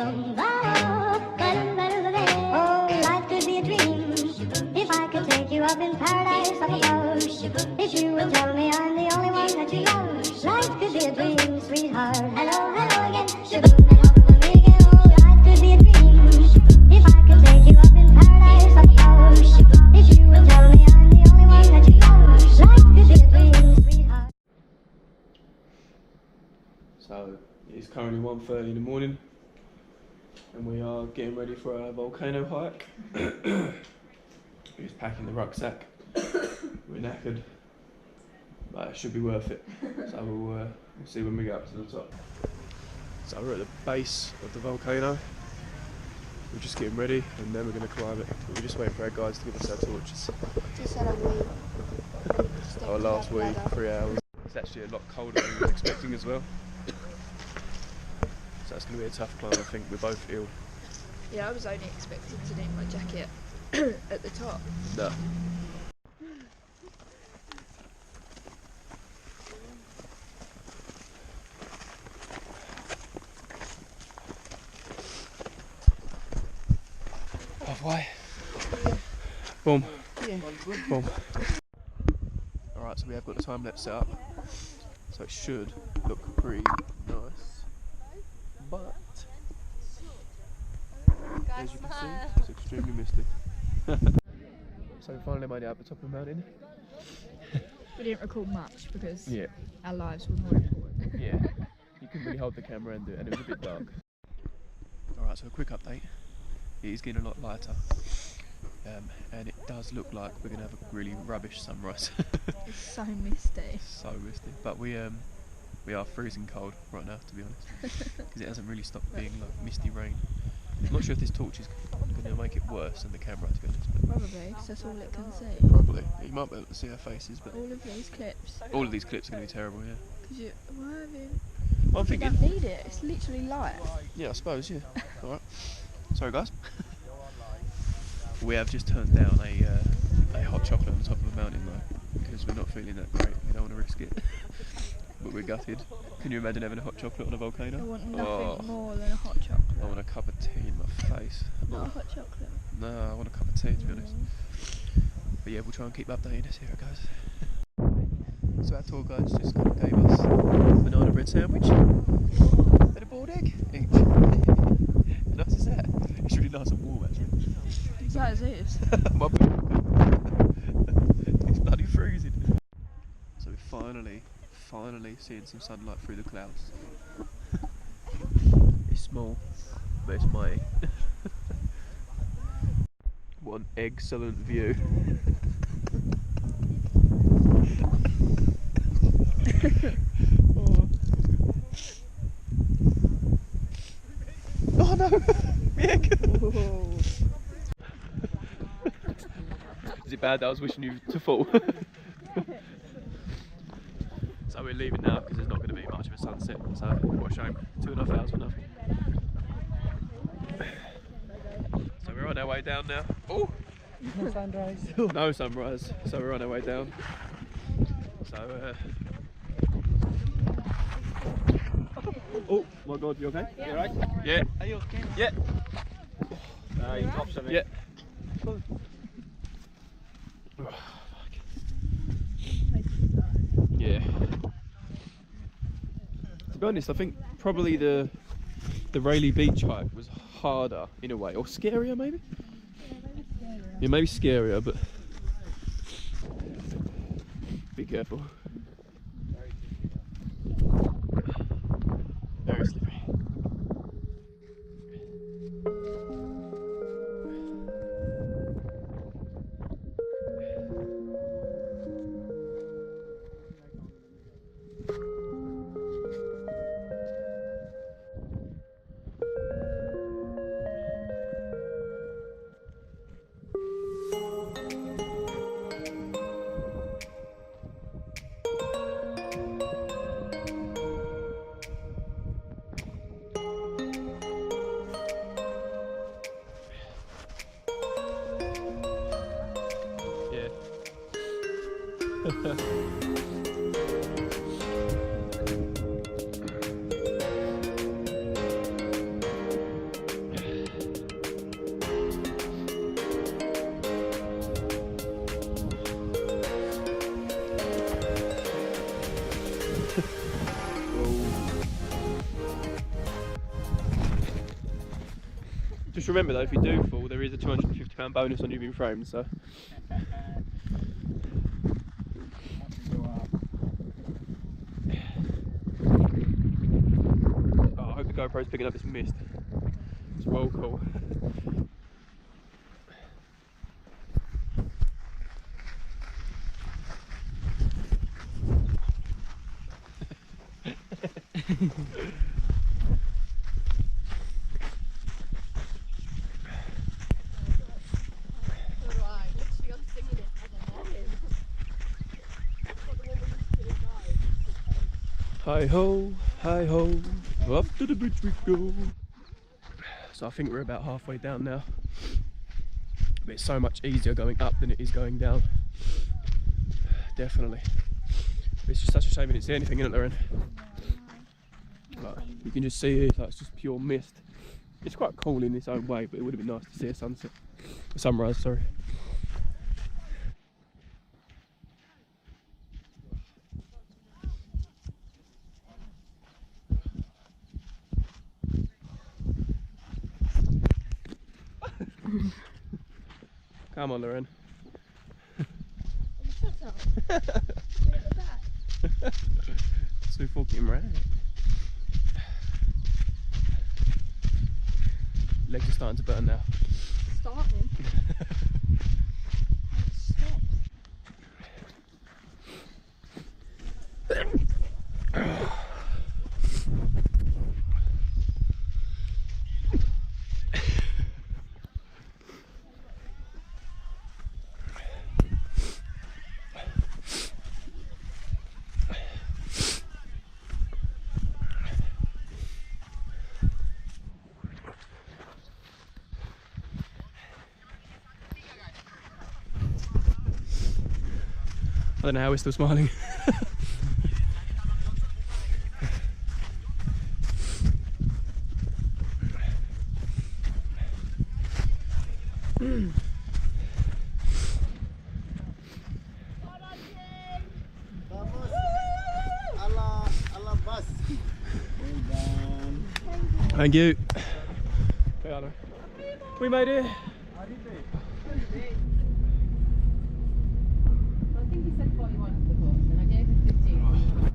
Oh, life could be a dream if I could take you up in paradise up above. If you would tell me I'm the only one that you love, life could be a dream, sweetheart. Hello, hello again. Shaboom, hello, me again. Oh, life could be a dream if I could take you up in paradise up above. If you would tell me I'm the only one that you love, life could be a dream, sweetheart. So it's currently 1:30 in the morning and we are getting ready for our volcano hike. We're just packing the rucksack. We're knackered, but it should be worth it. So we'll see when we get up to the top. So we're at the base of the volcano. We're just getting ready and then we're going to climb it. But we're just waiting for our guys to give us our torches. Just had a wee. Our last week, 3 hours. It's actually a lot colder than we were expecting as well. So that's going to be a tough climb. I think we're both ill. Yeah, I was only expecting to need my jacket at the top. No. Halfway. Yeah. Boom. Yeah. Boom. Alright, so we have got the time lapse set up. So it should look pretty nice. But as you can see, it's extremely misty. So we finally made it up the top of the mountain. We didn't record much because Yeah. our lives were more important. Yeah. You couldn't really hold the camera and do it, and it was a bit dark. Alright, so a quick update. It is getting a lot lighter. And it does look like we're going to have a really rubbish sunrise. It's so misty. So misty. But we are freezing cold right now, to be honest. Because it hasn't really stopped being like misty rain. I'm not sure if this torch is going to make it worse than the camera, to be honest. But Probably, because that's all it can see. probably. You might be able to see our faces, but All of these clips. all of these clips are going to be terrible, yeah. Because you, why have you? Well, I'm You thinking, don't need it. It's literally light. yeah, I suppose, yeah. Alright. Sorry, guys. We have just turned down a hot chocolate on the top of the mountain, though, because we're not feeling that great. We don't want to risk it. But we're gutted. Can you imagine having a hot chocolate on a volcano? I want nothing more than a hot chocolate. I want a cup of tea in my face. Not a hot chocolate. No, I want a cup of tea, to be honest. But yeah, we'll try and keep updating as here it goes. So our tour guides just kind of gave us a banana bread sandwich and a boiled egg each. How nice is that? It's really nice and warm, actually. It's like as is. It's bloody freezing. So we're finally seeing some sunlight through the clouds. It's small, but it's mighty. What an excellent view. Oh no! Mick! Is it bad that I was wishing you to fall? So we're leaving now because there's not going to be much of a sunset, so what a shame. 2.5 hours for nothing. So we're on our way down now. Oh! No sunrise. No sunrise, so we're on our way down. So oh my god, you okay? You alright? Yeah. Are you okay? Yeah. You dropped something. Yeah. Yeah. To be honest, I think probably the Rayleigh Beach hike was harder in a way, or scarier maybe. Yeah, maybe scarier, but be careful. Very slippery. Just remember though, if you do fall, there is a £250 bonus on you being framed, so. Oh, I hope the GoPro's picking up this mist. It's well cool. Hi ho, up to the bridge we go. So I think we're about halfway down now. But it's so much easier going up than it is going down. Definitely. It's just such a shame we didn't see anything in at the end. Like, you can just see it, like, it's just pure mist. It's quite cool in its own way, but it would have been nice to see a sunset. A sunrise, sorry. Come on, Lauren. Shut up. Get it back. So fucking right. Legs are starting to burn now. Starting? Stop. I don't know how we're still smiling. Thank you. We made it. I think he said 41 before, and I gave him 15.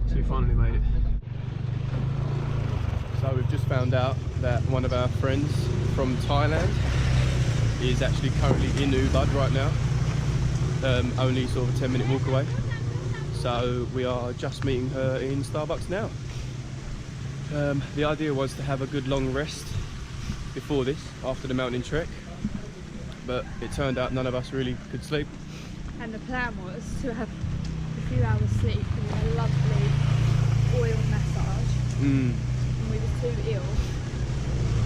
So we finally made it. So we've just found out that one of our friends from Thailand is actually currently in Ubud right now. Only sort of a 10-minute walk away. So we are just meeting her in Starbucks now. The idea was to have a good long rest before this, after the mountain trek. But it turned out none of us really could sleep. And the plan was to have a few hours sleep and a lovely oil massage. And we were too ill,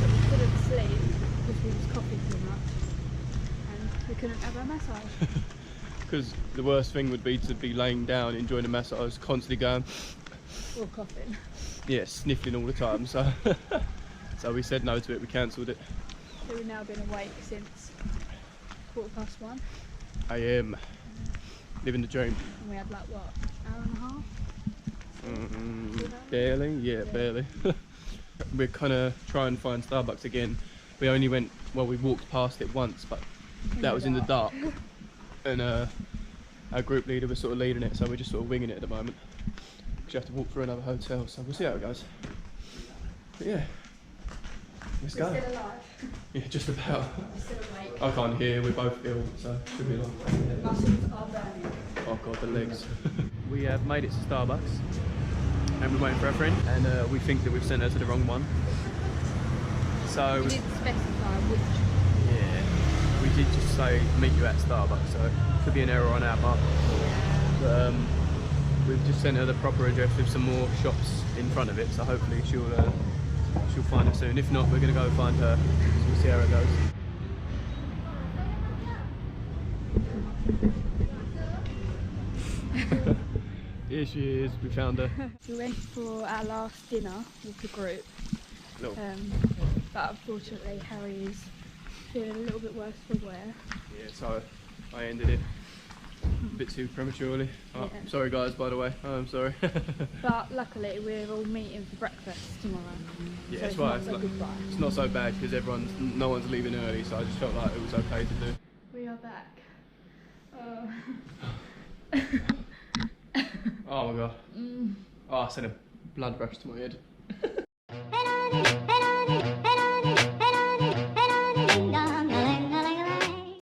but we couldn't sleep because we was coughing too much, and we couldn't have our massage. Because the worst thing would be to be laying down enjoying a massage, constantly going, Or coughing. yeah, sniffling all the time. So so we said no to it, we cancelled it. So we've now been awake since 1:15. AM, living the dream. And we had like what, hour and a half? Barely, yeah, barely. We're kind of trying to find Starbucks again. We only went, well, we walked past it once, but that was in the dark. And our group leader was sort of leading it, so we're just sort of winging it at the moment. Because you have to walk through another hotel, so we'll see how it goes. But yeah, let's go. Still alive. Yeah, just about. Still awake. I can't hear, we're both ill, so should be alright. Muscles are burning. Oh god, the legs. We have made it to Starbucks and we're waiting for our friend, and we think that we've sent her to the wrong one. So We didn't specify which. yeah, we did just say meet you at Starbucks, so it could be an error on our part. But we've just sent her the proper address with some more shops in front of it, so hopefully she'll find it soon. If not, we're going to go find her, so we'll see how it goes. Here she is, we found her. We went for our last dinner with the group, No. but unfortunately Harry is feeling a little bit worse for wear. Yeah, so I ended it. bit too prematurely. Oh, Yeah. sorry guys, by the way. Oh, I'm sorry. But luckily we're all meeting for breakfast tomorrow. Yeah, so that's it's why not it's, so like, goodbye. it's not so bad because no one's leaving early, so I just felt like it was okay to do. We are back. Oh my god. Oh, I sent a blood rush to my head.